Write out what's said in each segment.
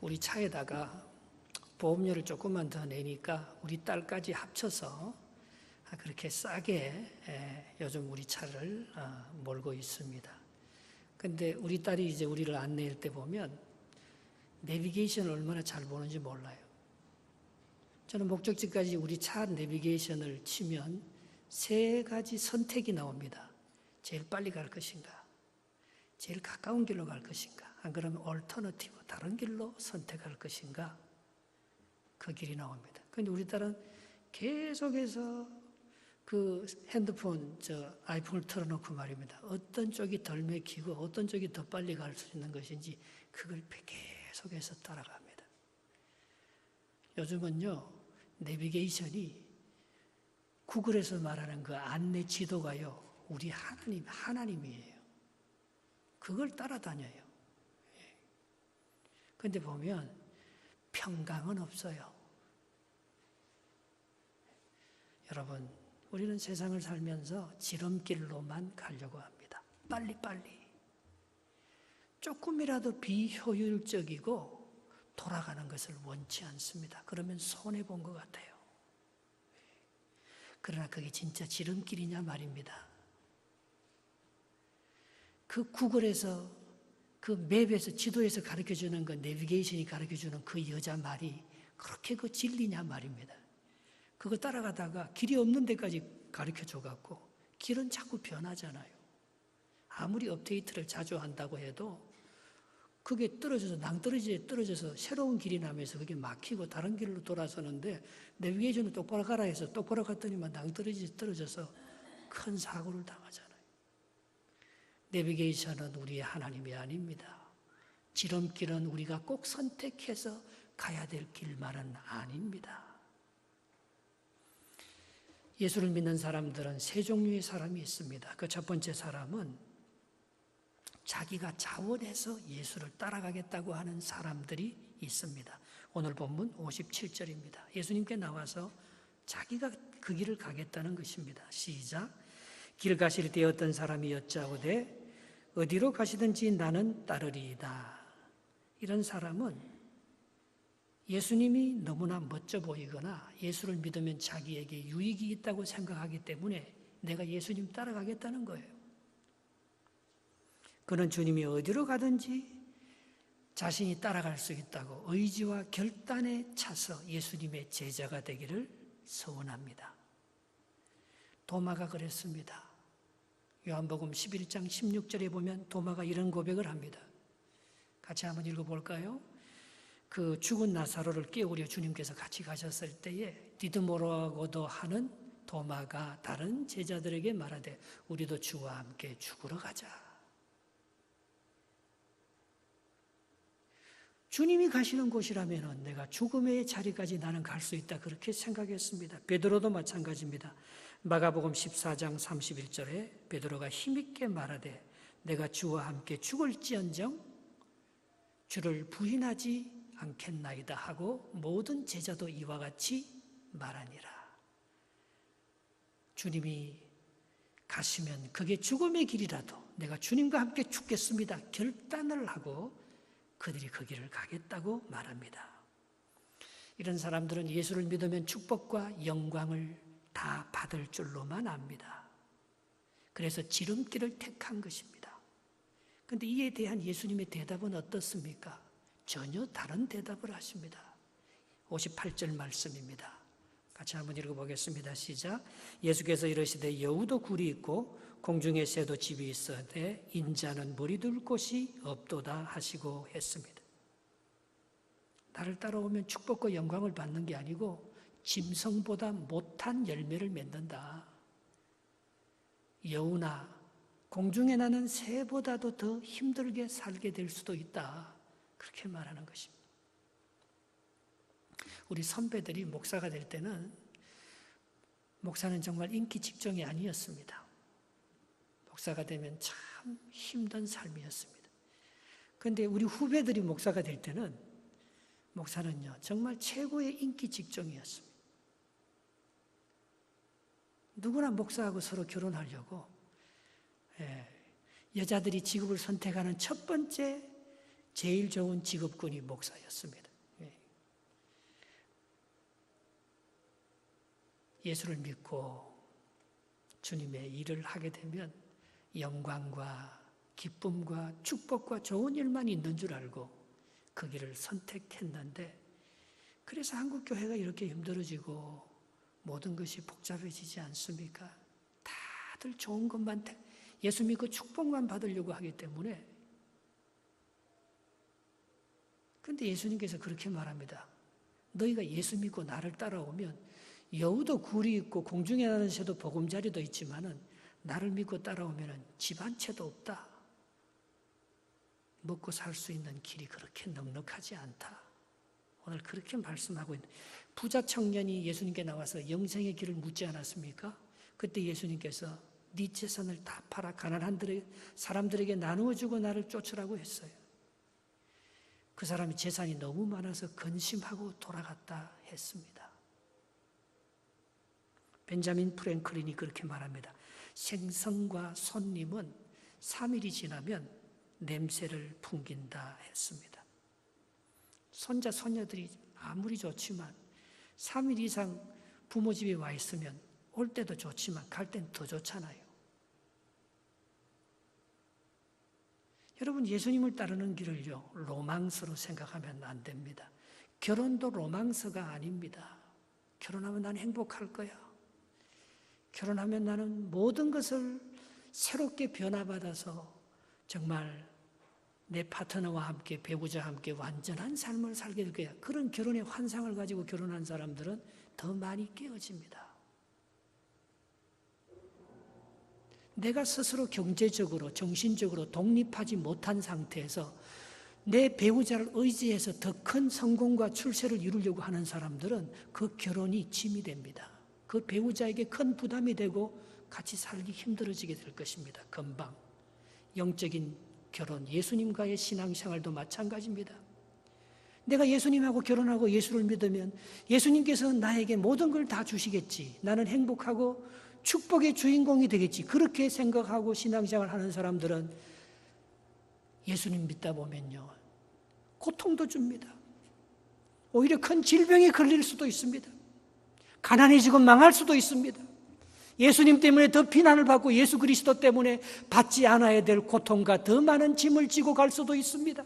우리 차에다가 보험료를 조금만 더 내니까 우리 딸까지 합쳐서 그렇게 싸게 요즘 우리 차를 몰고 있습니다. 근데 우리 딸이 이제 우리를 안내할 때 보면 내비게이션을 얼마나 잘 보는지 몰라요. 저는 목적지까지 우리 차 내비게이션을 치면 3가지 선택이 나옵니다. 제일 빨리 갈 것인가? 제일 가까운 길로 갈 것인가? 안 그러면 얼터너티브, 다른 길로 선택할 것인가? 그 길이 나옵니다. 근데 우리 딸은 계속해서 그 핸드폰, 아이폰을 틀어놓고 말입니다. 어떤 쪽이 덜 맥히고 어떤 쪽이 더 빨리 갈 수 있는 것인지 그걸 계속해서 따라갑니다. 요즘은요, 내비게이션이 구글에서 말하는 그 안내 지도가요, 우리 하나님이에요. 그걸 따라다녀요. 그런데 보면 평강은 없어요. 여러분, 우리는 세상을 살면서 지름길로만 가려고 합니다. 빨리빨리. 조금이라도 비효율적이고 돌아가는 것을 원치 않습니다. 그러면 손해본 것 같아요. 그러나 그게 진짜 지름길이냐 말입니다. 그 구글에서, 그 맵에서, 지도에서 가르쳐주는 그 내비게이션이 가르쳐주는 그 여자 말이 그렇게 그 진리냐 말입니다. 그거 따라가다가 길이 없는 데까지 가르쳐줘갖고 길은 자꾸 변하잖아요. 아무리 업데이트를 자주 한다고 해도 그게 떨어져서, 낭떠러지에 떨어져서 새로운 길이 나면서 그게 막히고 다른 길로 돌아서는데 내비게이션을 똑바로 가라 해서 똑바로 갔더니만 낭떠러지에 떨어져서 큰 사고를 당하잖아요. 내비게이션은 우리의 하나님이 아닙니다. 지름길은 우리가 꼭 선택해서 가야 될 길만은 아닙니다. 예수를 믿는 사람들은 3종류의 사람이 있습니다. 그 첫 번째 사람은 자기가 자원해서 예수를 따라가겠다고 하는 사람들이 있습니다. 오늘 본문 57절입니다. 예수님께 나와서 자기가 그 길을 가겠다는 것입니다. 시작. 길 가실 때 어떤 사람이 여짜오되 어디로 가시든지 나는 따르리이다. 이런 사람은 예수님이 너무나 멋져 보이거나 예수를 믿으면 자기에게 유익이 있다고 생각하기 때문에 내가 예수님 따라가겠다는 거예요. 그는 주님이 어디로 가든지 자신이 따라갈 수 있다고 의지와 결단에 차서 예수님의 제자가 되기를 소원합니다. 도마가 그랬습니다. 요한복음 11장 16절에 보면 도마가 이런 고백을 합니다. 같이 한번 읽어볼까요? 그 죽은 나사로를 깨우려 주님께서 같이 가셨을 때에 디드모라고도 하는 도마가 다른 제자들에게 말하되 우리도 주와 함께 죽으러 가자. 주님이 가시는 곳이라면 내가 죽음의 자리까지 나는 갈 수 있다 그렇게 생각했습니다. 베드로도 마찬가지입니다. 마가복음 14장 31절에 베드로가 힘있게 말하되 내가 주와 함께 죽을지언정 주를 부인하지 않겠나이다 하고 모든 제자도 이와 같이 말하니라. 주님이 가시면 그게 죽음의 길이라도 내가 주님과 함께 죽겠습니다. 결단을 하고 그들이 그 길을 가겠다고 말합니다. 이런 사람들은 예수를 믿으면 축복과 영광을 다 받을 줄로만 압니다. 그래서 지름길을 택한 것입니다. 그런데 이에 대한 예수님의 대답은 어떻습니까? 전혀 다른 대답을 하십니다. 58절 말씀입니다. 같이 한번 읽어보겠습니다. 시작. 예수께서 이르시되 여우도 굴이 있고 공중의 새도 집이 있어되 인자는 머리 둘 곳이 없도다 하시고 했습니다. 나를 따라오면 축복과 영광을 받는 게 아니고 짐승보다 못한 열매를 맺는다. 여우나 공중에 나는 새보다도 더 힘들게 살게 될 수도 있다. 그렇게 말하는 것입니다. 우리 선배들이 목사가 될 때는 목사는 정말 인기 직종이 아니었습니다. 목사가 되면 참 힘든 삶이었습니다. 그런데 우리 후배들이 목사가 될 때는 목사는요 정말 최고의 인기 직종이었습니다. 누구나 목사하고 서로 결혼하려고 여자들이 직업을 선택하는 첫 번째 제일 좋은 직업군이 목사였습니다. 예수를 믿고 주님의 일을 하게 되면 영광과 기쁨과 축복과 좋은 일만 있는 줄 알고 그 길을 선택했는데, 그래서 한국 교회가 이렇게 힘들어지고 모든 것이 복잡해지지 않습니까? 다들 좋은 것만, 예수 믿고 축복만 받으려고 하기 때문에. 그런데 예수님께서 그렇게 말합니다. 너희가 예수 믿고 나를 따라오면 여우도 굴이 있고 공중에 나는 새도 보금자리도 있지만은 나를 믿고 따라오면 집 한 채도 없다. 먹고 살 수 있는 길이 그렇게 넉넉하지 않다. 오늘 그렇게 말씀하고 있는, 부자 청년이 예수님께 나와서 영생의 길을 묻지 않았습니까? 그때 예수님께서 네 재산을 다 팔아 가난한 사람들에게 나누어 주고 나를 쫓으라고 했어요. 그 사람이 재산이 너무 많아서 근심하고 돌아갔다 했습니다. 벤자민 프랭클린이 그렇게 말합니다. 생선과 손님은 3일이 지나면 냄새를 풍긴다 했습니다. 손자, 손녀들이 아무리 좋지만 3일 이상 부모 집에 와 있으면 올 때도 좋지만 갈 땐 더 좋잖아요. 여러분, 예수님을 따르는 길을요, 로망스로 생각하면 안 됩니다. 결혼도 로망스가 아닙니다. 결혼하면 나는 행복할 거야. 결혼하면 나는 모든 것을 새롭게 변화받아서 정말 내 파트너와 함께, 배우자와 함께 완전한 삶을 살게 될 거야. 그런 결혼의 환상을 가지고 결혼한 사람들은 더 많이 깨어집니다. 내가 스스로 경제적으로, 정신적으로 독립하지 못한 상태에서 내 배우자를 의지해서 더 큰 성공과 출세를 이루려고 하는 사람들은 그 결혼이 짐이 됩니다. 그 배우자에게 큰 부담이 되고 같이 살기 힘들어지게 될 것입니다. 금방. 영적인 결혼, 예수님과의 신앙생활도 마찬가지입니다. 내가 예수님하고 결혼하고 예수를 믿으면 예수님께서 나에게 모든 걸 다 주시겠지. 나는 행복하고 축복의 주인공이 되겠지. 그렇게 생각하고 신앙생활 하는 사람들은 예수님 믿다 보면요, 고통도 줍니다. 오히려 큰 질병에 걸릴 수도 있습니다. 가난해지고 망할 수도 있습니다. 예수님 때문에 더 비난을 받고 예수 그리스도 때문에 받지 않아야 될 고통과 더 많은 짐을 지고 갈 수도 있습니다.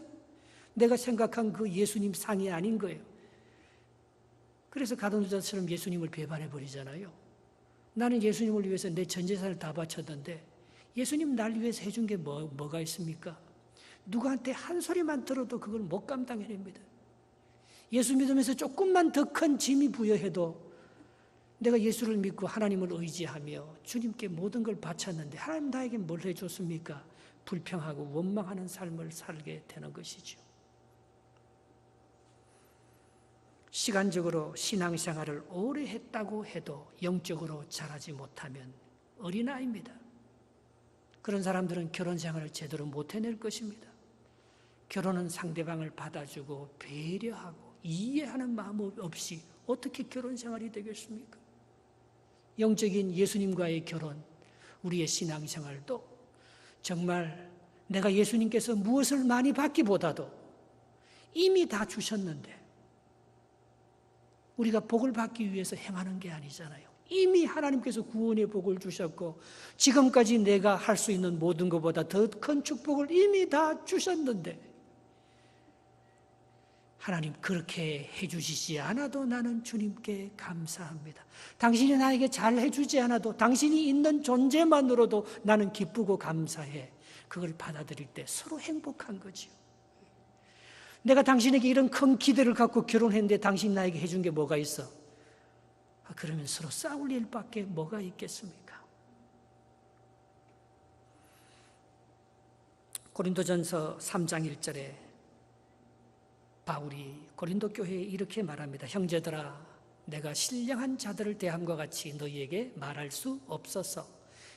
내가 생각한 그 예수님 상이 아닌 거예요. 그래서 가룟유다처럼 예수님을 배반해버리잖아요. 나는 예수님을 위해서 내 전 재산을 다 바쳤는데 예수님 날 위해서 해준 게 뭐가 있습니까? 누구한테 한 소리만 들어도 그걸 못 감당해냅니다. 예수 믿으면서 조금만 더 큰 짐이 부여해도 내가 예수를 믿고 하나님을 의지하며 주님께 모든 걸 바쳤는데 하나님 나에게 뭘 해줬습니까? 불평하고 원망하는 삶을 살게 되는 것이죠. 시간적으로 신앙생활을 오래 했다고 해도 영적으로 자라지 못하면 어린아이입니다. 그런 사람들은 결혼생활을 제대로 못 해낼 것입니다. 결혼은 상대방을 받아주고 배려하고 이해하는 마음 없이 어떻게 결혼생활이 되겠습니까? 영적인 예수님과의 결혼, 우리의 신앙생활도 정말 내가 예수님께서 무엇을 많이 받기보다도 이미 다 주셨는데 우리가 복을 받기 위해서 행하는 게 아니잖아요. 이미 하나님께서 구원의 복을 주셨고 지금까지 내가 할 수 있는 모든 것보다 더 큰 축복을 이미 다 주셨는데 하나님 그렇게 해주시지 않아도 나는 주님께 감사합니다. 당신이 나에게 잘 해주지 않아도 당신이 있는 존재만으로도 나는 기쁘고 감사해. 그걸 받아들일 때 서로 행복한 거지요. 내가 당신에게 이런 큰 기대를 갖고 결혼했는데 당신이 나에게 해준 게 뭐가 있어? 그러면 서로 싸울 일밖에 뭐가 있겠습니까? 고린도전서 3장 1절에 바울이 고린도 교회에 이렇게 말합니다. 형제들아, 내가 신령한 자들을 대함과 같이 너희에게 말할 수 없어서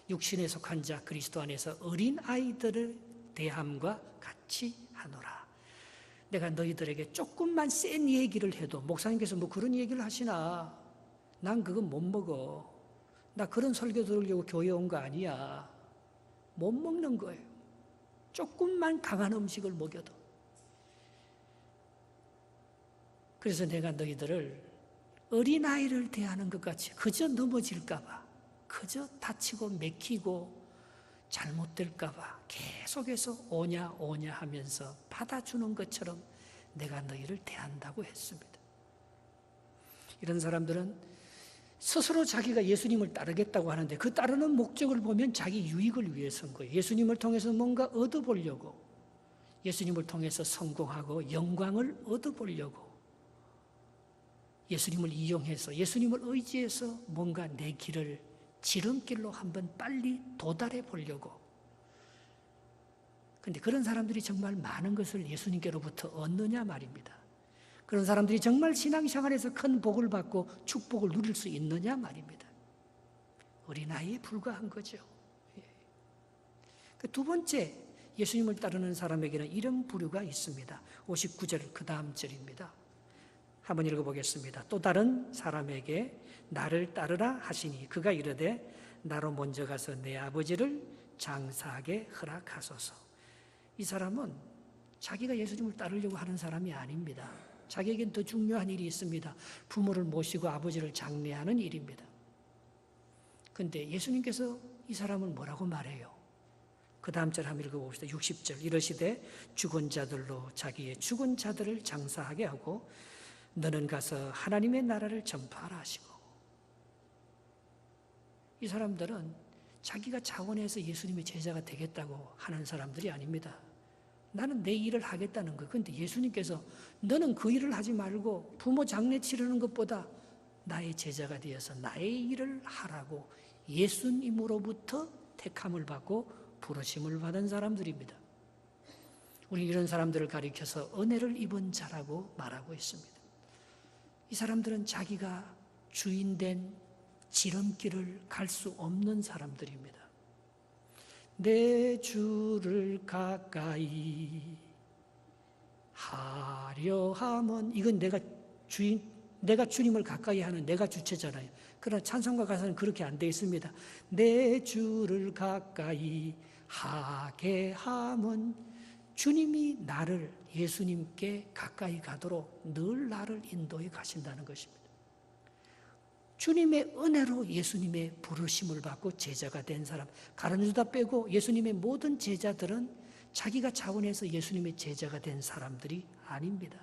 육신에 속한 자 그리스도 안에서 어린 아이들을 대함과 같이 하노라. 내가 너희들에게 조금만 센 얘기를 해도 목사님께서 뭐 그런 얘기를 하시나? 난 그거 못 먹어. 나 그런 설교 들으려고 교회 온 거 아니야. 못 먹는 거예요. 조금만 강한 음식을 먹여도. 그래서 내가 너희들을 어린아이를 대하는 것 같이 그저 넘어질까 봐, 그저 다치고 맥히고 잘못될까 봐 계속해서 오냐 오냐 하면서 받아주는 것처럼 내가 너희를 대한다고 했습니다. 이런 사람들은 스스로 자기가 예수님을 따르겠다고 하는데 그 따르는 목적을 보면 자기 유익을 위해서인 거예요. 예수님을 통해서 뭔가 얻어보려고, 예수님을 통해서 성공하고 영광을 얻어보려고, 예수님을 이용해서, 예수님을 의지해서 뭔가 내 길을 지름길로 한번 빨리 도달해 보려고. 그런데 그런 사람들이 정말 많은 것을 예수님께로부터 얻느냐 말입니다. 그런 사람들이 정말 신앙생활에서 큰 복을 받고 축복을 누릴 수 있느냐 말입니다. 어린아이에 불과한 거죠. 두 번째, 예수님을 따르는 사람에게는 이런 부류가 있습니다. 59절 그 다음 절입니다. 한번 읽어보겠습니다. 또 다른 사람에게 나를 따르라 하시니 그가 이르되 나로 먼저 가서 내 아버지를 장사하게 허락하소서. 이 사람은 자기가 예수님을 따르려고 하는 사람이 아닙니다. 자기에겐 더 중요한 일이 있습니다. 부모를 모시고 아버지를 장례하는 일입니다. 그런데 예수님께서 이 사람을 뭐라고 말해요? 그 다음 절 한번 읽어봅시다. 60절 이르시되 죽은 자들로 자기의 죽은 자들을 장사하게 하고 너는 가서 하나님의 나라를 전파하라 하시고. 이 사람들은 자기가 자원해서 예수님의 제자가 되겠다고 하는 사람들이 아닙니다. 나는 내 일을 하겠다는 거예요. 그런데 예수님께서 너는 그 일을 하지 말고 부모 장례 치르는 것보다 나의 제자가 되어서 나의 일을 하라고 예수님으로부터 택함을 받고 부르심을 받은 사람들입니다. 우리 이런 사람들을 가리켜서 은혜를 입은 자라고 말하고 있습니다. 이 사람들은 자기가 주인된 지름길을 갈 수 없는 사람들입니다. 내 주를 가까이 하려 함은, 이건 내가 주님을 가까이 하는 내가 주체잖아요. 그러나 찬송가 가사는 그렇게 안 되어 있습니다. 내 주를 가까이 하게 함은 주님이 나를 예수님께 가까이 가도록 늘 나를 인도해 가신다는 것입니다. 주님의 은혜로 예수님의 부르심을 받고 제자가 된 사람, 가룟유다 빼고 예수님의 모든 제자들은 자기가 자원해서 예수님의 제자가 된 사람들이 아닙니다.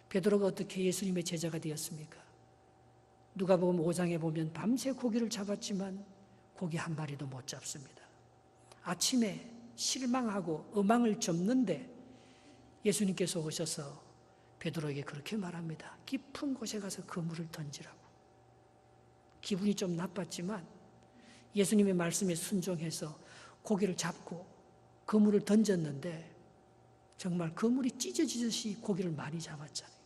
베드로가 어떻게 예수님의 제자가 되었습니까? 누가복음 5장에 보면 밤새 고기를 잡았지만 고기 한 마리도 못 잡습니다. 아침에 실망하고 음앙을 접는데 예수님께서 오셔서 베드로에게 그렇게 말합니다. 깊은 곳에 가서 그물을 던지라고. 기분이 좀 나빴지만 예수님의 말씀에 순종해서 고기를 잡고 그물을 던졌는데 정말 그물이 찢어지듯이 고기를 많이 잡았잖아요.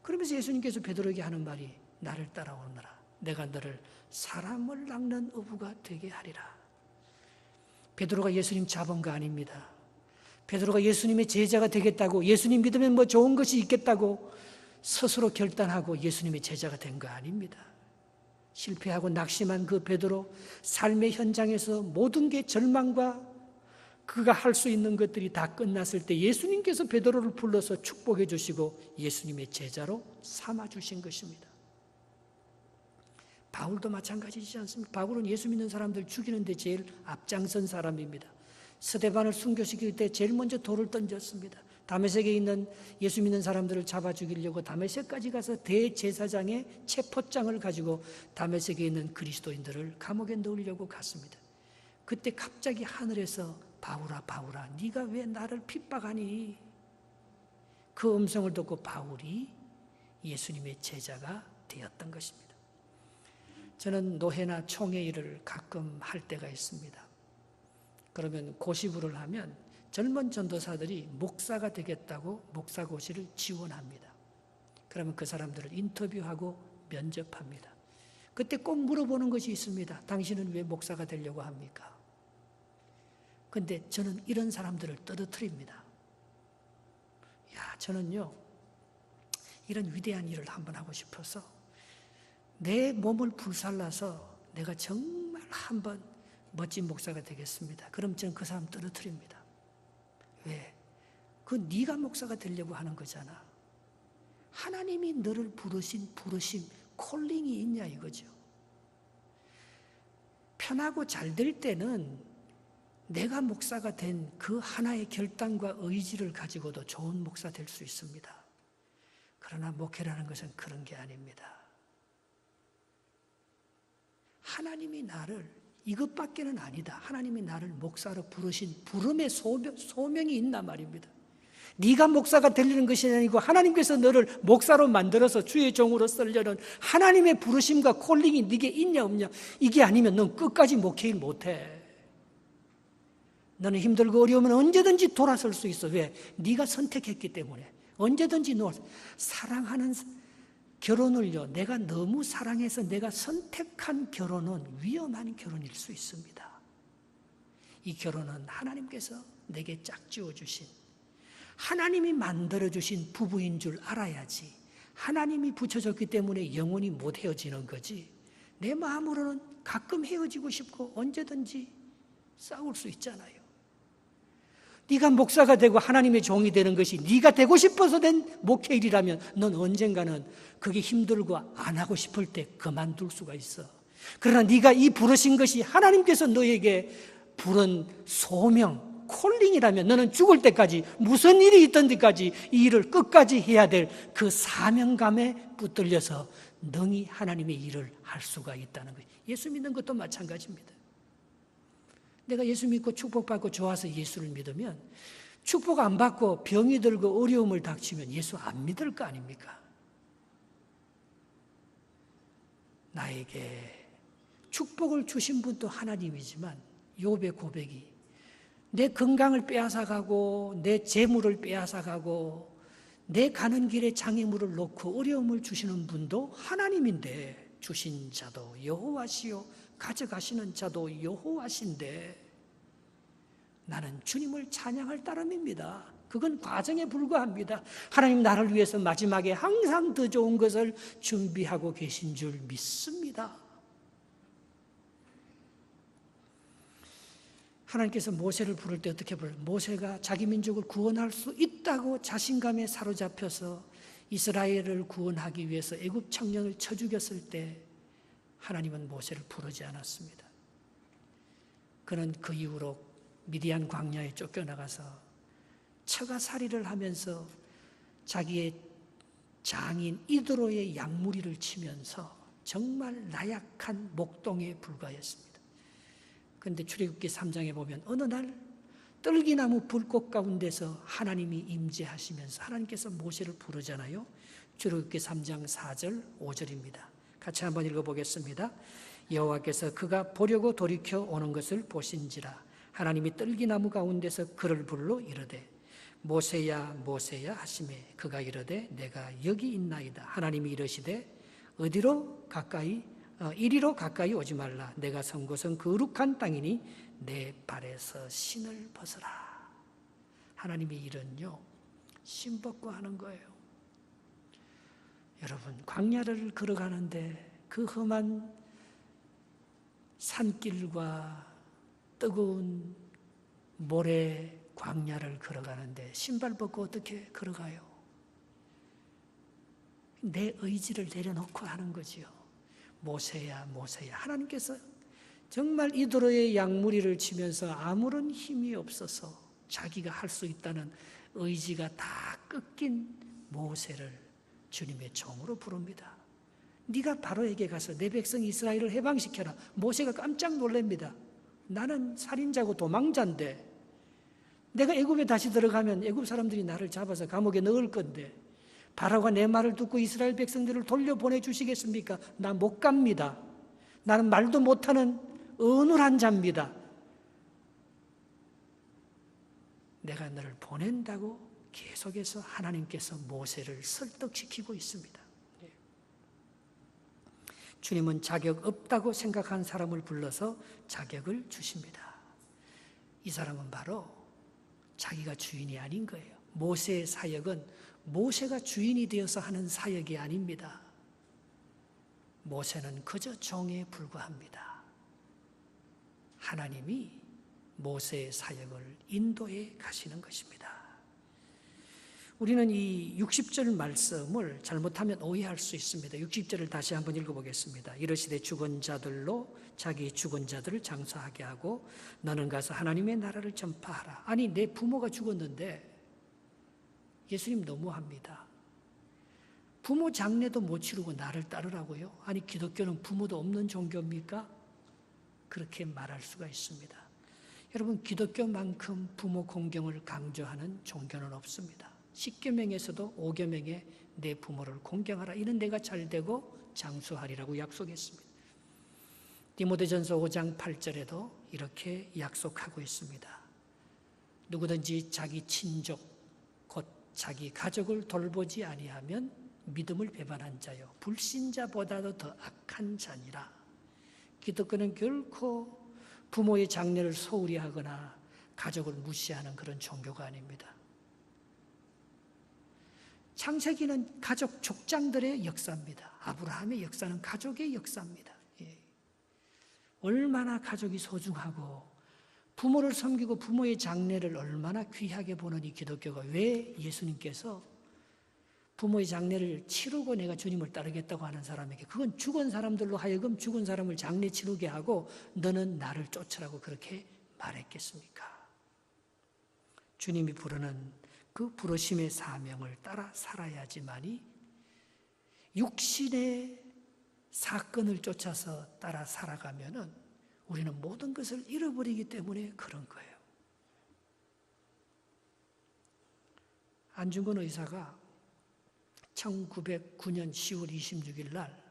그러면서 예수님께서 베드로에게 하는 말이 나를 따라오너라. 내가 너를 사람을 낚는 어부가 되게 하리라. 베드로가 예수님 잡은 거 아닙니다. 베드로가 예수님의 제자가 되겠다고, 예수님 믿으면 뭐 좋은 것이 있겠다고 스스로 결단하고 예수님의 제자가 된 거 아닙니다. 실패하고 낙심한 그 베드로, 삶의 현장에서 모든 게 절망과 그가 할 수 있는 것들이 다 끝났을 때 예수님께서 베드로를 불러서 축복해 주시고 예수님의 제자로 삼아 주신 것입니다. 바울도 마찬가지지 않습니까? 바울은 예수 믿는 사람들 죽이는데 제일 앞장선 사람입니다. 스데반을 순교시킬 때 제일 먼저 돌을 던졌습니다. 다메섹에 있는 예수 믿는 사람들을 잡아 죽이려고 다메섹까지 가서 대제사장의 체포장을 가지고 다메섹에 있는 그리스도인들을 감옥에 넣으려고 갔습니다. 그때 갑자기 하늘에서 바울아 바울아 네가 왜 나를 핍박하니? 그 음성을 듣고 바울이 예수님의 제자가 되었던 것입니다. 저는 노회나 총회 일을 가끔 할 때가 있습니다. 그러면 고시부를 하면 젊은 전도사들이 목사가 되겠다고 목사고시를 지원합니다. 그러면 그 사람들을 인터뷰하고 면접합니다. 그때 꼭 물어보는 것이 있습니다. 당신은 왜 목사가 되려고 합니까? 그런데 저는 이런 사람들을 떨어뜨립니다. 저는요, 이런 위대한 일을 한번 하고 싶어서 내 몸을 불살라서 내가 정말 한번 멋진 목사가 되겠습니다. 그럼 저는 그 사람 떨어뜨립니다. 왜? 그 네가 목사가 되려고 하는 거잖아. 하나님이 너를 부르심, 콜링이 있냐 이거죠. 편하고 잘 될 때는 내가 목사가 된 그 하나의 결단과 의지를 가지고도 좋은 목사 될 수 있습니다. 그러나 목회라는 것은 그런 게 아닙니다. 하나님이 나를 이것밖에는 아니다. 하나님이 나를 목사로 부르신 부름의 소명이 있단 말입니다. 네가 목사가 되려는 것이 아니고 하나님께서 너를 목사로 만들어서 주의 종으로 쓰려는 하나님의 부르심과 콜링이 네게 있냐 없냐, 이게 아니면 넌 끝까지 목회일 못해. 너는 힘들고 어려우면 언제든지 돌아설 수 있어. 왜? 네가 선택했기 때문에. 언제든지 사랑하는 결혼을요, 내가 너무 사랑해서 내가 선택한 결혼은 위험한 결혼일 수 있습니다. 이 결혼은 하나님께서 내게 짝지어 주신, 하나님이 만들어주신 부부인 줄 알아야지. 하나님이 붙여줬기 때문에 영원히 못 헤어지는 거지. 내 마음으로는 가끔 헤어지고 싶고 언제든지 싸울 수 있잖아요. 네가 목사가 되고 하나님의 종이 되는 것이 네가 되고 싶어서 된 목회일이라면 넌 언젠가는 그게 힘들고 안 하고 싶을 때 그만둘 수가 있어. 그러나 네가 이 부르신 것이 하나님께서 너에게 부른 소명, 콜링이라면 너는 죽을 때까지 무슨 일이 있던 데까지 이 일을 끝까지 해야 될 그 사명감에 붙들려서 능히 하나님의 일을 할 수가 있다는 거예요. 예수 믿는 것도 마찬가지입니다. 내가 예수 믿고 축복받고 좋아서 예수를 믿으면 축복 안 받고 병이 들고 어려움을 닥치면 예수 안 믿을 거 아닙니까? 나에게 축복을 주신 분도 하나님이지만 욥의 고백이 내 건강을 빼앗아가고 내 재물을 빼앗아가고 내 가는 길에 장애물을 놓고 어려움을 주시는 분도 하나님인데 주신 자도 여호와시요 가져가시는 자도 여호와신데 나는 주님을 찬양할 따름입니다. 그건 과정에 불과합니다. 하나님 나를 위해서 마지막에 항상 더 좋은 것을 준비하고 계신 줄 믿습니다. 하나님께서 모세를 부를 때 어떻게 부르요? 모세가 자기 민족을 구원할 수 있다고 자신감에 사로잡혀서 이스라엘을 구원하기 위해서 애굽 청년을 쳐 죽였을 때 하나님은 모세를 부르지 않았습니다. 그는 그 이후로 미디안 광야에 쫓겨나가서 처가살이를 하면서 자기의 장인 이드로의 양무리를 치면서 정말 나약한 목동에 불과했습니다. 그런데 출애굽기 3장에 보면 어느 날 떨기나무 불꽃 가운데서 하나님이 임재하시면서 하나님께서 모세를 부르잖아요. 출애굽기 3장 4절 5절입니다. 같이 한번 읽어보겠습니다. 여호와께서 그가 보려고 돌이켜 오는 것을 보신지라 하나님이 떨기나무 가운데서 그를 불러 이르되 모세야 모세야 하시매 그가 이르되 내가 여기 있나이다. 하나님이 이르시되 이리로 가까이 오지 말라. 내가 선 곳은 거룩한 땅이니 내 발에서 신을 벗어라. 하나님의 일은요 신 벗고 하는 거예요. 여러분 광야를 걸어가는데 그 험한 산길과 뜨거운 모래 광야를 걸어가는데 신발 벗고 어떻게 걸어가요? 내 의지를 내려놓고 하는 거지요. 모세야 모세야. 하나님께서 정말 이드로의 양무리를 치면서 아무런 힘이 없어서 자기가 할 수 있다는 의지가 다 꺾인 모세를 주님의 종으로 부릅니다. 네가 바로에게 가서 내 백성 이스라엘을 해방시켜라. 모세가 깜짝 놀랍니다. 나는 살인자고 도망자인데 내가 애굽에 다시 들어가면 애굽 사람들이 나를 잡아서 감옥에 넣을 건데 바로가 내 말을 듣고 이스라엘 백성들을 돌려보내 주시겠습니까? 나 못 갑니다. 나는 말도 못하는 어눌한 자입니다. 내가 너를 보낸다고 계속해서 하나님께서 모세를 설득시키고 있습니다. 주님은 자격 없다고 생각한 사람을 불러서 자격을 주십니다. 이 사람은 바로 자기가 주인이 아닌 거예요. 모세의 사역은 모세가 주인이 되어서 하는 사역이 아닙니다. 모세는 그저 종에 불과합니다. 하나님이 모세의 사역을 인도해 가시는 것입니다. 우리는 이 60절 말씀을 잘못하면 오해할 수 있습니다. 60절을 다시 한번 읽어보겠습니다. 이르시되 죽은 자들로 자기 죽은 자들을 장사하게 하고 너는 가서 하나님의 나라를 전파하라. 아니 내 부모가 죽었는데 예수님 너무합니다. 부모 장례도 못 치르고 나를 따르라고요? 아니 기독교는 부모도 없는 종교입니까? 그렇게 말할 수가 있습니다. 여러분 기독교만큼 부모 공경을 강조하는 종교는 없습니다. 10계명에서도 5계명에 내 부모를 공경하라. 이는 내가 잘되고 장수하리라고 약속했습니다. 디모데전서 5장 8절에도 이렇게 약속하고 있습니다. 누구든지 자기 친족 곧 자기 가족을 돌보지 아니하면 믿음을 배반한 자요 불신자보다도 더 악한 자니라. 기독교는 결코 부모의 장례를 소홀히 하거나 가족을 무시하는 그런 종교가 아닙니다. 창세기는 가족 족장들의 역사입니다. 아브라함의 역사는 가족의 역사입니다. 얼마나 가족이 소중하고 부모를 섬기고 부모의 장례를 얼마나 귀하게 보는 이 기독교가 왜 예수님께서 부모의 장례를 치르고 내가 주님을 따르겠다고 하는 사람에게 그건 죽은 사람들로 하여금 죽은 사람을 장례 치르게 하고 너는 나를 쫓으라고 그렇게 말했겠습니까? 주님이 부르는 그 부르심의 사명을 따라 살아야지만이 육신의 사건을 쫓아서 따라 살아가면은 우리는 모든 것을 잃어버리기 때문에 그런 거예요. 안중근 의사가 1909년 10월 26일 날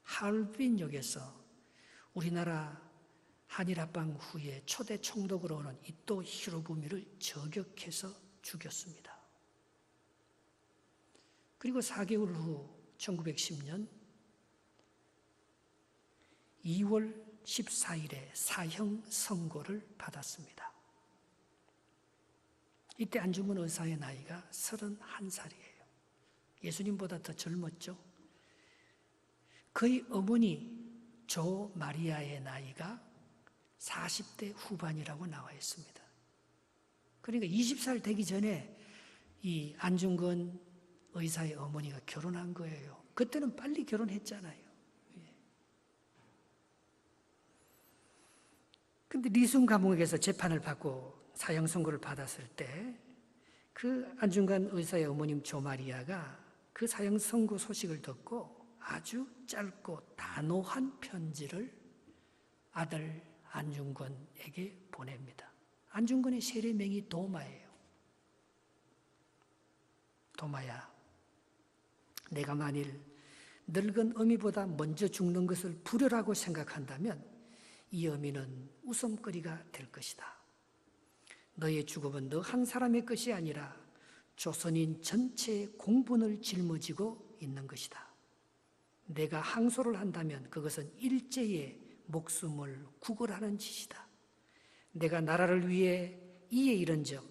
하얼빈역에서 우리나라 한일합방 후에 초대 총독으로 오는 이토 히로부미를 저격해서 죽였습니다. 그리고 4개월 후 1910년 2월 14일에 사형 선고를 받았습니다. 이때 안중근 의사의 나이가 31살이에요. 예수님보다 더 젊었죠. 그의 어머니 조 마리아의 나이가 40대 후반이라고 나와 있습니다. 그러니까 20살 되기 전에 이 안중근 의사의 어머니가 결혼한 거예요. 그때는 빨리 결혼했잖아요. 근데 리순 감옥에서 재판을 받고 사형 선고를 받았을 때 그 안중근 의사의 어머님 조마리아가 그 사형 선고 소식을 듣고 아주 짧고 단호한 편지를 아들 안중근에게 보냅니다. 안중근의 세례명이 도마예요. 도마야, 내가 만일 늙은 어미보다 먼저 죽는 것을 불효라고 생각한다면 이 어미는 웃음거리가 될 것이다. 너의 죽음은 너 한 사람의 것이 아니라 조선인 전체의 공분을 짊어지고 있는 것이다. 내가 항소를 한다면 그것은 일제의 목숨을 구걸하는 짓이다. 내가 나라를 위해 이에 이른 적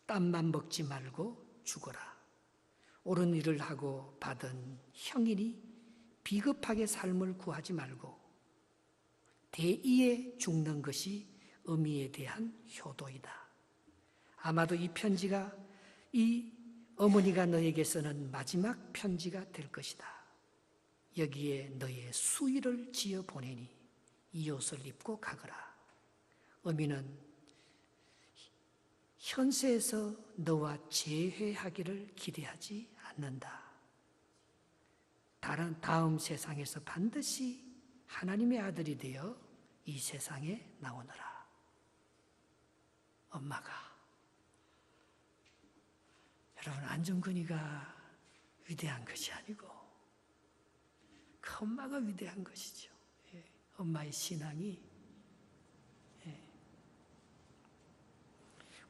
땀만 먹지 말고 죽어라. 옳은 일을 하고 받은 형이니 비겁하게 삶을 구하지 말고 대의에 죽는 것이 의미에 대한 효도이다. 아마도 이 편지가 이 어머니가 너에게 쓰는 마지막 편지가 될 것이다. 여기에 너의 수의를 지어 보내니 이 옷을 입고 가거라. 어미는 현세에서 너와 재회하기를 기대하지 않는다. 다음 세상에서 반드시 하나님의 아들이 되어 이 세상에 나오너라. 엄마가, 여러분 안중근이가 위대한 것이 아니고 그 엄마가 위대한 것이죠. 엄마의 신앙이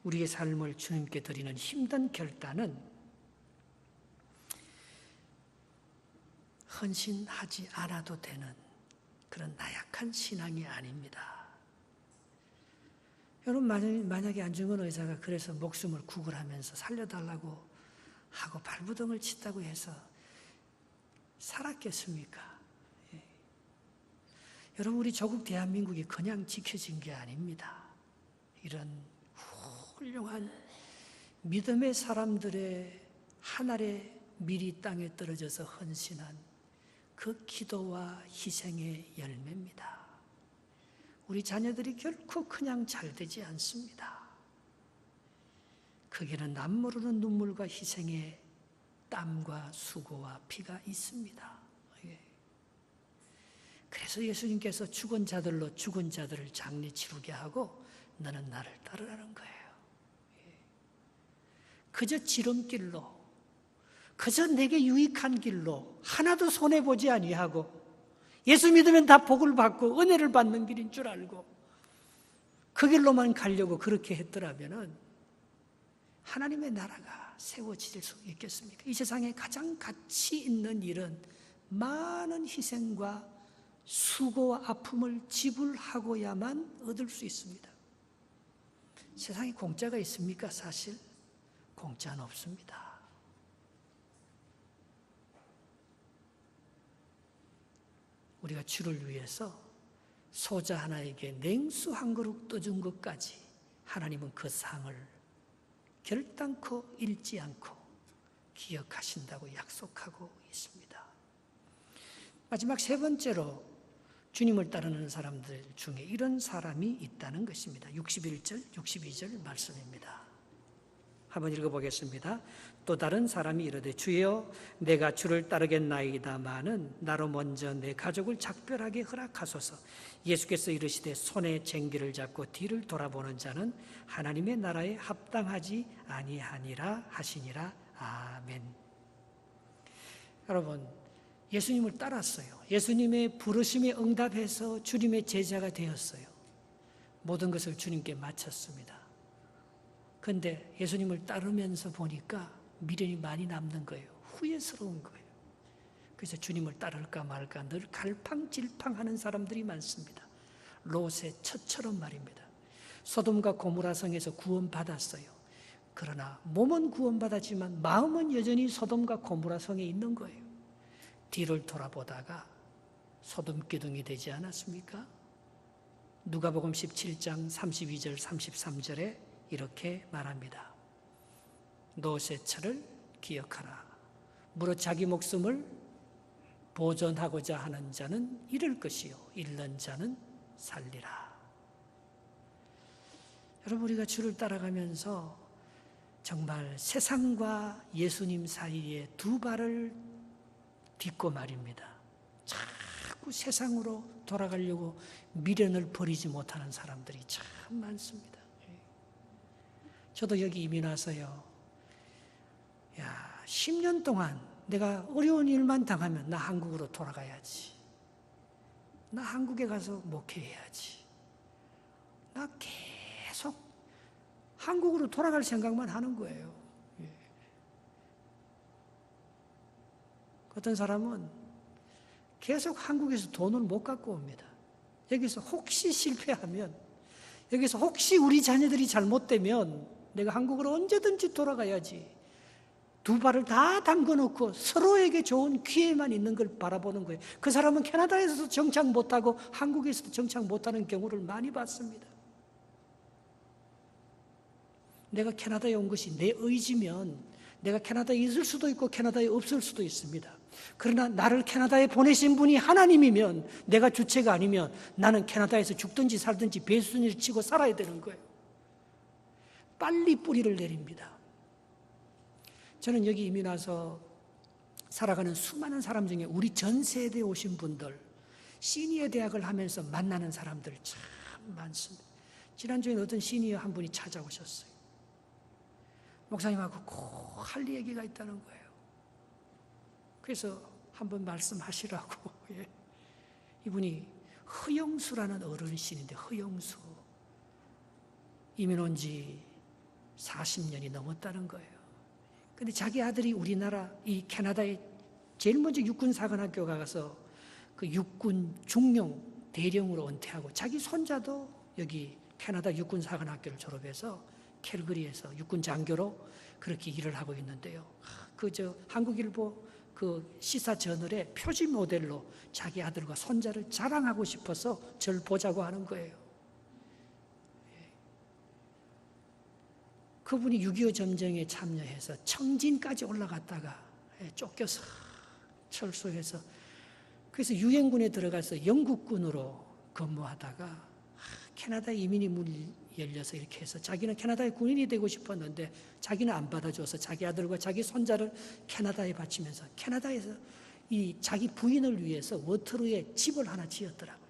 우리의 삶을 주님께 드리는 힘든 결단은 헌신하지 않아도 되는 그런 나약한 신앙이 아닙니다. 여러분 만약에 안중근 의사가 그래서 목숨을 구걸하면서 살려달라고 하고 발부둥을 쳤다고 해서 살았겠습니까? 여러분 우리 조국 대한민국이 그냥 지켜진 게 아닙니다. 이런 훌륭한 믿음의 사람들의 한 알의 밀이 땅에 떨어져서 헌신한 그 기도와 희생의 열매입니다. 우리 자녀들이 결코 그냥 잘 되지 않습니다. 거기는 남모르는 눈물과 희생의 땀과 수고와 피가 있습니다. 그래서 예수님께서 죽은 자들로 죽은 자들을 장례 치르게 하고 너는 나를 따르라는 거예요. 그저 지름길로, 그저 내게 유익한 길로 하나도 손해보지 아니하고 예수 믿으면 다 복을 받고 은혜를 받는 길인 줄 알고 그 길로만 가려고 그렇게 했더라면 하나님의 나라가 세워질 수 있겠습니까? 이 세상에 가장 가치 있는 일은 많은 희생과 수고와 아픔을 지불하고야만 얻을 수 있습니다. 세상에 공짜가 있습니까? 사실 공짜는 없습니다. 우리가 주를 위해서 소자 하나에게 냉수 한 그릇 떠준 것까지 하나님은 그 상을 결단코 잃지 않고 기억하신다고 약속하고 있습니다. 마지막 세 번째로 주님을 따르는 사람들 중에 이런 사람이 있다는 것입니다. 61절, 62절 말씀입니다. 한번 읽어보겠습니다. 또 다른 사람이 이르되 주여 내가 주를 따르겠나이다마는 나로 먼저 내 가족을 작별하게 허락하소서. 예수께서 이르시되 손에 쟁기를 잡고 뒤를 돌아보는 자는 하나님의 나라에 합당하지 아니하니라 하시니라. 아멘. 여러분, 예수님을 따랐어요. 예수님의 부르심에 응답해서 주님의 제자가 되었어요. 모든 것을 주님께 마쳤습니다. 그런데 예수님을 따르면서 보니까 미련이 많이 남는 거예요. 후회스러운 거예요. 그래서 주님을 따를까 말까 늘 갈팡질팡하는 사람들이 많습니다. 롯의 처처럼 말입니다. 소돔과 고모라 성에서 구원받았어요. 그러나 몸은 구원받았지만 마음은 여전히 소돔과 고모라 성에 있는 거예요. 뒤를 돌아보다가 소돔 기둥이 되지 않았습니까? 누가복음 17장 32절 33절에 이렇게 말합니다. 롯의 처를 기억하라. 무릇 자기 목숨을 보존하고자 하는 자는 잃을 것이요 잃는 자는 살리라. 여러분, 우리가 주를 따라가면서 정말 세상과 예수님 사이에 두 발을 딛고 말입니다. 자꾸 세상으로 돌아가려고 미련을 버리지 못하는 사람들이 참 많습니다. 저도 여기 이민 와서요. 10년 동안 내가 어려운 일만 당하면 나 한국으로 돌아가야지. 나 한국에 가서 목회해야지. 나 계속 한국으로 돌아갈 생각만 하는 거예요. 어떤 사람은 계속 한국에서 돈을 못 갖고 옵니다. 여기서 혹시 실패하면, 여기서 혹시 우리 자녀들이 잘못되면 내가 한국으로 언제든지 돌아가야지. 두 발을 다 담궈놓고 서로에게 좋은 기회만 있는 걸 바라보는 거예요. 그 사람은 캐나다에서도 정착 못하고 한국에서도 정착 못하는 경우를 많이 봤습니다. 내가 캐나다에 온 것이 내 의지면 내가 캐나다에 있을 수도 있고 캐나다에 없을 수도 있습니다. 그러나 나를 캐나다에 보내신 분이 하나님이면, 내가 주체가 아니면 나는 캐나다에서 죽든지 살든지 배수진을 치고 살아야 되는 거예요. 빨리 뿌리를 내립니다. 저는 여기 이민 와서 살아가는 수많은 사람 중에 우리 전 세대에 오신 분들, 시니어 대학을 하면서 만나는 사람들 참 많습니다. 지난주에 어떤 시니어 한 분이 찾아오셨어요. 목사님하고 꼭 할 얘기가 있다는 거예요. 그래서 한번 말씀하시라고. 이분이 허영수라는 어른이신데, 허영수 이민 온 지 40년이 넘었다는 거예요. 근데 자기 아들이 우리나라 이 캐나다에 제일 먼저 육군사관학교 가서 그 육군 중령 대령으로 은퇴하고, 자기 손자도 여기 캐나다 육군사관학교를 졸업해서 캘거리에서 육군 장교로 그렇게 일을 하고 있는데요. 한국일보 그 시사 저널의 표지 모델로 자기 아들과 손자를 자랑하고 싶어서 저를 보자고 하는 거예요. 그분이 6.25 전쟁에 참여해서 청진까지 올라갔다가 쫓겨서 철수해서 그래서 유엔군에 들어가서 영국군으로 근무하다가 캐나다 이민이 문이 열려서 이렇게 해서 자기는 캐나다의 군인이 되고 싶었는데 자기는 안 받아줘서 자기 아들과 자기 손자를 캐나다에 바치면서 캐나다에서 이 자기 부인을 위해서 워터루에 집을 하나 지었더라고요.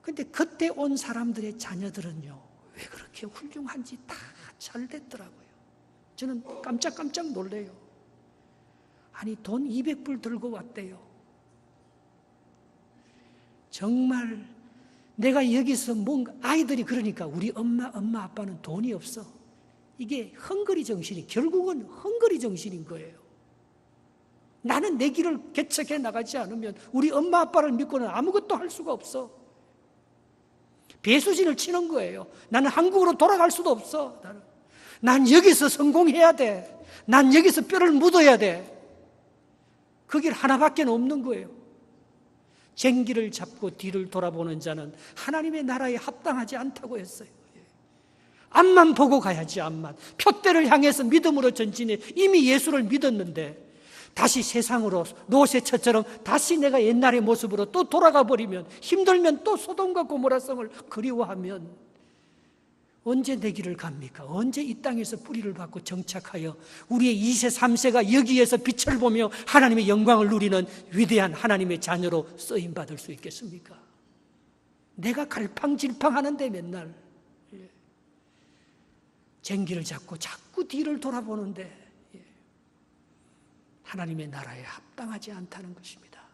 근데 그때 온 사람들의 자녀들은요, 왜 그렇게 훌륭한지 다 잘 됐더라고요. 저는 깜짝 놀래요. 아니, 돈 200불 들고 왔대요. 정말 내가 여기서 뭔가, 아이들이 그러니까 우리 엄마 아빠는 돈이 없어. 이게 헝그리 정신이, 결국은 헝그리 정신인 거예요. 나는 내 길을 개척해 나가지 않으면 우리 엄마 아빠를 믿고는 아무것도 할 수가 없어. 배수진을 치는 거예요. 나는 한국으로 돌아갈 수도 없어. 난 여기서 성공해야 돼. 난 여기서 뼈를 묻어야 돼. 그 길 하나밖에 없는 거예요. 쟁기를 잡고 뒤를 돌아보는 자는 하나님의 나라에 합당하지 않다고 했어요. 앞만 보고 가야지, 앞만. 푯대를 향해서 믿음으로 전진해. 이미 예수를 믿었는데 다시 세상으로 노새처처럼 다시 내가 옛날의 모습으로 또 돌아가 버리면, 힘들면 또 소돔과 고모라성을 그리워하면 언제 내 길을 갑니까? 언제 이 땅에서 뿌리를 받고 정착하여 우리의 2세 3세가 여기에서 빛을 보며 하나님의 영광을 누리는 위대한 하나님의 자녀로 쓰임받을 수 있겠습니까? 내가 갈팡질팡하는데 맨날 쟁기를 잡고 자꾸 뒤를 돌아보는데 하나님의 나라에 합당하지 않다는 것입니다.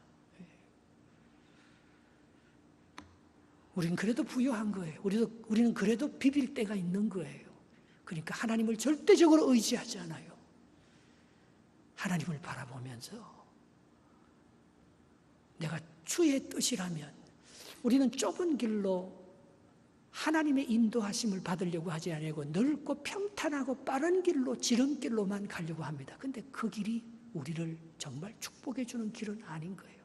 우리는 그래도 부유한 거예요. 우리는 그래도 비빌 때가 있는 거예요. 그러니까 하나님을 절대적으로 의지하지 않아요. 하나님을 바라보면서 내가 주의 뜻이라면, 우리는 좁은 길로 하나님의 인도하심을 받으려고 하지 아니고 넓고 평탄하고 빠른 길로, 지름길로만 가려고 합니다. 그런데 그 길이 우리를 정말 축복해 주는 길은 아닌 거예요.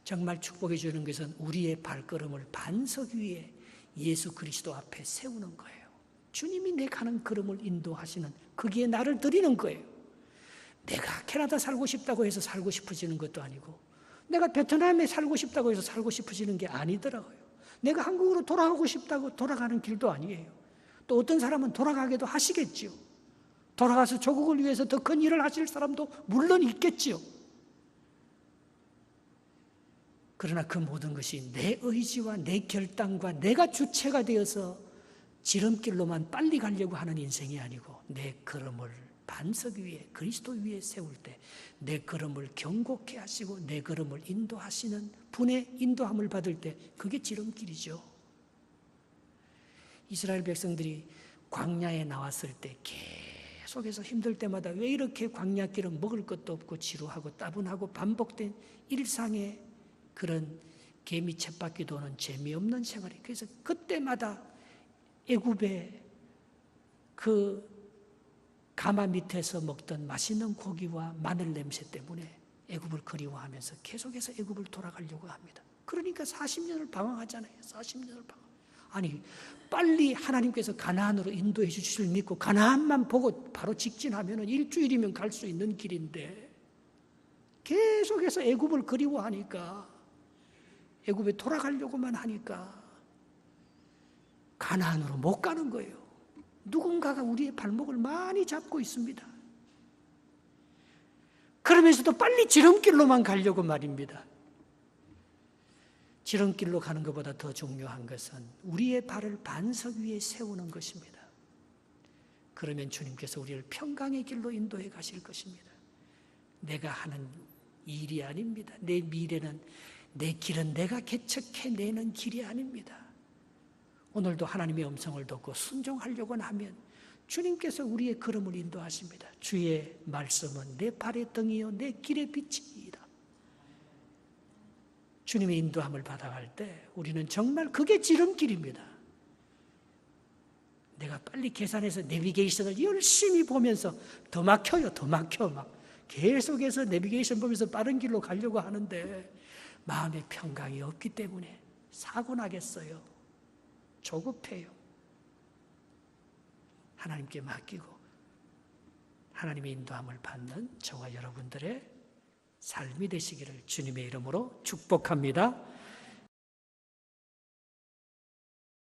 정말 축복해 주는 것은 우리의 발걸음을 반석 위에 예수 그리스도 앞에 세우는 거예요. 주님이 내 가는 걸음을 인도하시는, 거기에 나를 드리는 거예요. 내가 캐나다 살고 싶다고 해서 살고 싶어지는 것도 아니고, 내가 베트남에 살고 싶다고 해서 살고 싶어지는 게 아니더라고요. 내가 한국으로 돌아가고 싶다고 돌아가는 길도 아니에요. 또 어떤 사람은 돌아가기도 하시겠지요. 돌아가서 조국을 위해서 더 큰 일을 하실 사람도 물론 있겠지요. 그러나 그 모든 것이 내 의지와 내 결단과 내가 주체가 되어서 지름길로만 빨리 가려고 하는 인생이 아니고, 내 걸음을 반석 위에, 그리스도 위에 세울 때 내 걸음을 경고케 하시고 내 걸음을 인도하시는 분의 인도함을 받을 때, 그게 지름길이죠. 이스라엘 백성들이 광야에 나왔을 때 계속해서 힘들 때마다 왜 이렇게 광야길은 먹을 것도 없고 지루하고 따분하고 반복된 일상의 그런 개미 쳇바퀴 도는 재미없는 생활이, 그래서 그때마다 애굽의 그 가마 밑에서 먹던 맛있는 고기와 마늘 냄새 때문에 애굽을 그리워하면서 계속해서 애굽을 돌아가려고 합니다. 그러니까 40년을 방황하잖아요. 40년을 방황. 아니, 빨리 하나님께서 가나안으로 인도해 주실 믿고 가나안만 보고 바로 직진하면 일주일이면 갈 수 있는 길인데, 계속해서 애굽을 그리워하니까, 애굽에 돌아가려고만 하니까 가나안으로 못 가는 거예요. 누군가가 우리의 발목을 많이 잡고 있습니다. 그러면서도 빨리 지름길로만 가려고 말입니다. 지름길로 가는 것보다 더 중요한 것은 우리의 발을 반석 위에 세우는 것입니다. 그러면 주님께서 우리를 평강의 길로 인도해 가실 것입니다. 내가 하는 일이 아닙니다. 내 미래는, 내 길은 내가 개척해내는 길이 아닙니다. 오늘도 하나님의 음성을 듣고 순종하려고 하면 주님께서 우리의 걸음을 인도하십니다. 주의 말씀은 내 발의 등이요 내 길의 빛이니이다. 주님의 인도함을 받아갈 때 우리는 정말 그게 지름길입니다. 내가 빨리 계산해서 내비게이션을 열심히 보면서 더 막혀요. 더 막혀. 막 계속해서 내비게이션 보면서 빠른 길로 가려고 하는데 마음의 평강이 없기 때문에 사고 나겠어요. 조급해요. 하나님께 맡기고 하나님의 인도함을 받는 저와 여러분들의 삶이 되시기를 주님의 이름으로 축복합니다.